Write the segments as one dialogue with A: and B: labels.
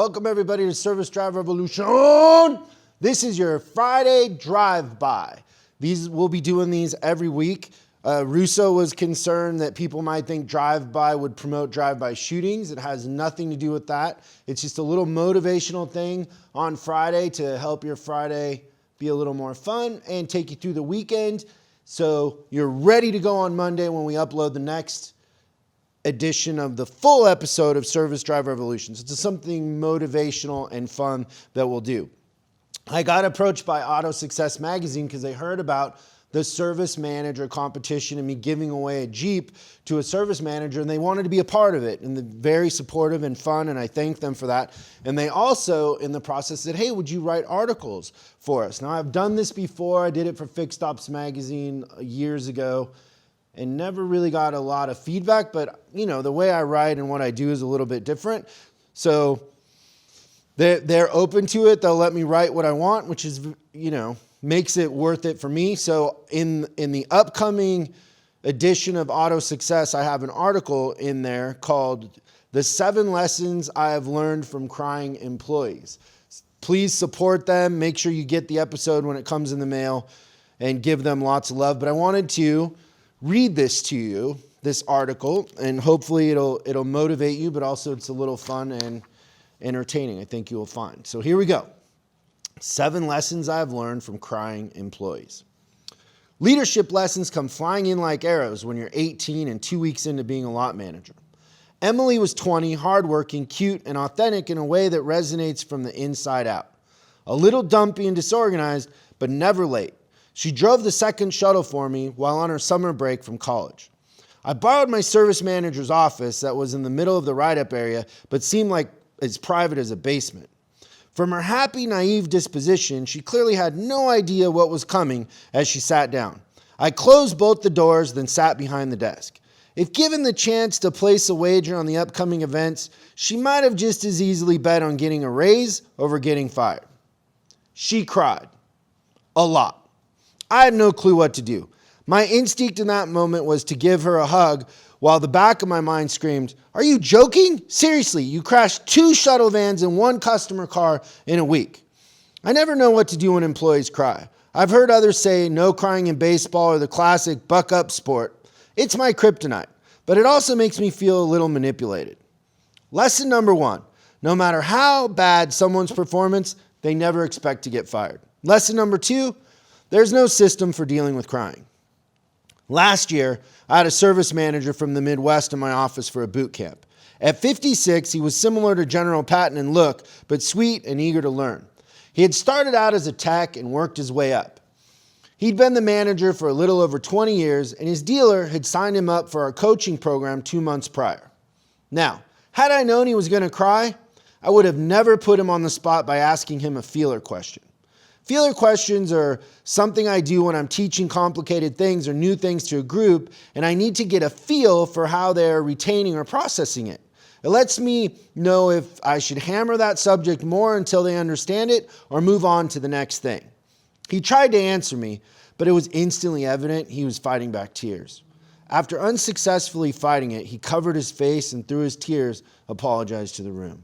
A: Welcome everybody to Service Drive Revolution. This is your Friday drive-by. We'll be doing these every week. Russo was concerned that people might think drive-by would promote drive-by shootings. It has nothing to do with that. It's just a little motivational thing on Friday to help your Friday be a little more fun and take you through the weekend so you're ready to go on Monday when we upload the next edition of the full episode of Service Drive Revolutions. It's something motivational and fun that we'll do. I got approached by AutoSuccess Magazine because they heard about the service manager competition and me giving away a Jeep to a service manager, and they wanted to be a part of it, and they're very supportive and fun, and I thank them for that. And they also, in the process, said, hey, would you write articles for us? Now, I've done this before. I did it for Fixed Ops Magazine years ago and never really got a lot of feedback, but you know, the way I write and what I do is a little bit different. So they're open to it. They'll let me write what I want, which is, you know, makes it worth it for me. So in the upcoming edition of AutoSuccess, I have an article in there called The 7 Lessons I Have Learned from Crying Employees. Please support them. Make sure you get the episode when it comes in the mail and give them lots of love. But I wanted to read this to you, this article, and hopefully it'll motivate you, but also it's a little fun and entertaining, I think you will find. So here we go. 7 lessons I've learned from crying employees. Leadership lessons come flying in like arrows when you're 18 and 2 weeks into being a lot manager. Emily was 20, hardworking, cute, and authentic in a way that resonates from the inside out. A little dumpy and disorganized, but never late. She drove the second shuttle for me while on her summer break from college. I borrowed my service manager's office that was in the middle of the ride-up area, but seemed like as private as a basement. From her happy, naive disposition, she clearly had no idea what was coming as she sat down. I closed both the doors, then sat behind the desk. If given the chance to place a wager on the upcoming events, she might have just as easily bet on getting a raise over getting fired. She cried. A lot. I had no clue what to do. My instinct in that moment was to give her a hug while the back of my mind screamed, are you joking? Seriously, you crashed 2 shuttle vans and 1 customer car in a week. I never know what to do when employees cry. I've heard others say no crying in baseball or the classic buck up sport. It's my kryptonite, but it also makes me feel a little manipulated. Lesson number 1, no matter how bad someone's performance, they never expect to get fired. Lesson number 2, there's no system for dealing with crying. Last year, I had a service manager from the Midwest in my office for a boot camp. At 56, he was similar to General Patton in look, but sweet and eager to learn. He had started out as a tech and worked his way up. He'd been the manager for a little over 20 years, and his dealer had signed him up for our coaching program 2 months prior. Now, had I known he was going to cry, I would have never put him on the spot by asking him a feeler question. Feeler questions are something I do when I'm teaching complicated things or new things to a group, and I need to get a feel for how they're retaining or processing it. It lets me know if I should hammer that subject more until they understand it or move on to the next thing. He tried to answer me, but it was instantly evident he was fighting back tears. After unsuccessfully fighting it, he covered his face and through his tears apologized to the room.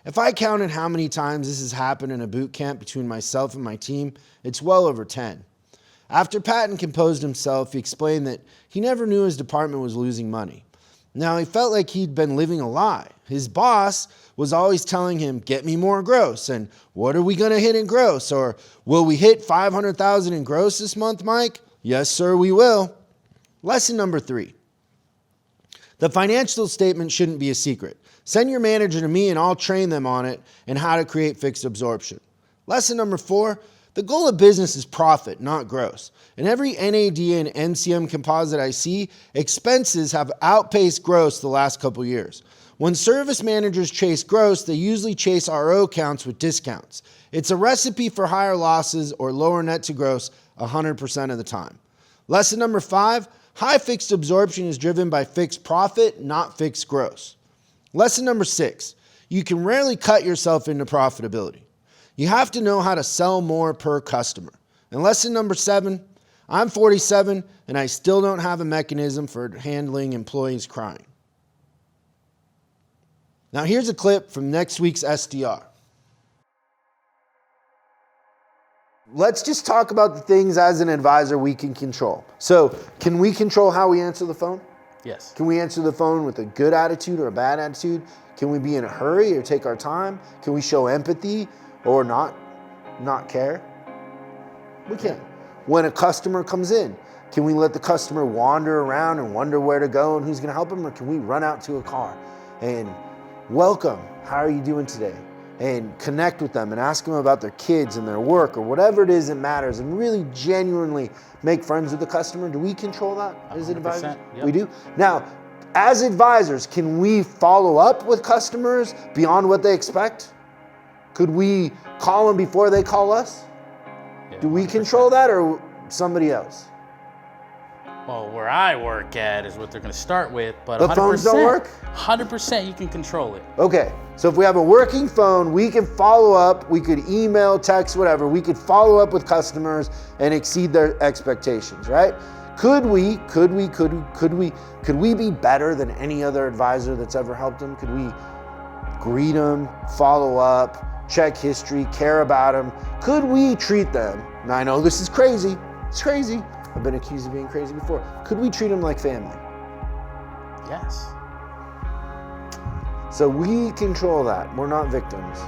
A: If I counted how many times this has happened in a boot camp between myself and my team, it's well over 10. After Patton composed himself, he explained that he never knew his department was losing money. Now, he felt like he'd been living a lie. His boss was always telling him, get me more gross, and what are we going to hit in gross? Or, will we hit $500,000 in gross this month, Mike? Yes, sir, we will. Lesson number 3. The financial statement shouldn't be a secret. Send your manager to me and I'll train them on it and how to create fixed absorption. Lesson number 4, the goal of business is profit, not gross. In every NAD and MCM composite I see, expenses have outpaced gross the last couple years. When service managers chase gross, they usually chase RO counts with discounts. It's a recipe for higher losses or lower net to gross 100% of the time. Lesson number 5, high fixed absorption is driven by fixed profit, not fixed gross. Lesson number 6, you can rarely cut yourself into profitability. You have to know how to sell more per customer. And lesson number 7, I'm 47 and I still don't have a mechanism for handling employees crying. Now here's a clip from next week's SDR. Let's just talk about the things as an advisor we can control. So can we control how we answer the phone?
B: Yes.
A: Can we answer the phone with a good attitude or a bad attitude? Can we be in a hurry or take our time? Can we show empathy or not care? We can. When a customer comes in, can we let the customer wander around and wonder where to go and who's gonna help them? Or can we run out to a car and welcome, how are you doing today? And connect with them and ask them about their kids and their work or whatever it is that matters and really genuinely make friends with the customer. Do we control that as advisors?
B: Yep.
A: We do. Now, as advisors, can we follow up with customers beyond what they expect? Could we call them before they call us?
B: Yeah,
A: Do we control that or somebody else?
B: Well, where I work at is what they're going to start with, but
A: The phones don't work?
B: 100% you can control it.
A: Okay, so if we have a working phone, we can follow up, we could email, text, whatever, we could follow up with customers and exceed their expectations, right? Could we be better than any other advisor that's ever helped them? Could we greet them, follow up, check history, care about them? Could we treat them? Now I know this is crazy, it's crazy. I've been accused of being crazy before. Could we treat them like family?
B: Yes.
A: So we control that. We're not victims.